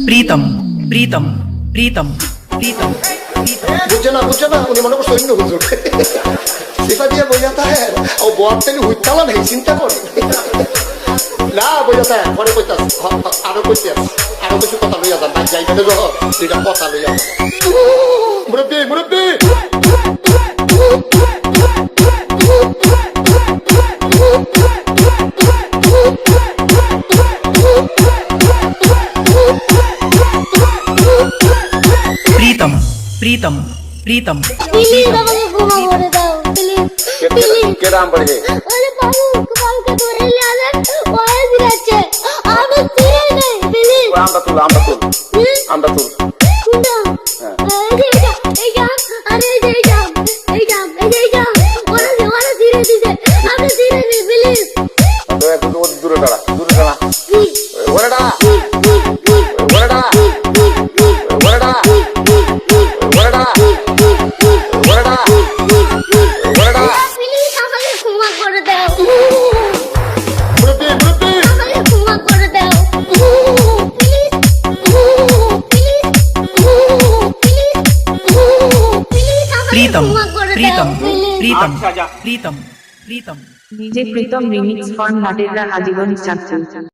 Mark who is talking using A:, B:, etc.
A: प्रीतम प्रीतम प्रीतम प्रीतम
B: বুঝছে না উনি মনে করছে অন্য হুজুর সিফা দিয়ে বোঝাতে হয় ও বয়ারতেলি হুইতালা নেই চিন্তা করে না বোঝাতে হয় পরে কইতাস আরো কইতাস আরো কিছু কথা লইয়া যান ভাই যাইতে দেব দুইটা কথা লইয়া মুরব্বি
A: प्रीतम प्रीतम प्रीतम
C: प्लीज আমাকে ক্ষমা করে দাও প্লিজ
B: কে রাম পড়ে
C: আরে বাবু কালকে ধরে নিয়ে আসেন ওই দিচ্ছে আমি চিনি নাই প্লিজ
B: আমরা তুল
C: কোনটা এই যা আরে এই যা ওরা ধীরে দিছে আমি ধীরে প্লিজ
B: তো একটু দূরে দাঁড়া ওরে দাঁড়া
A: प्रीतम प्रीतम प्रीतम प्रीतम प्रीतम
D: DJ Pritam remix for Naterra Hajigani Chakra.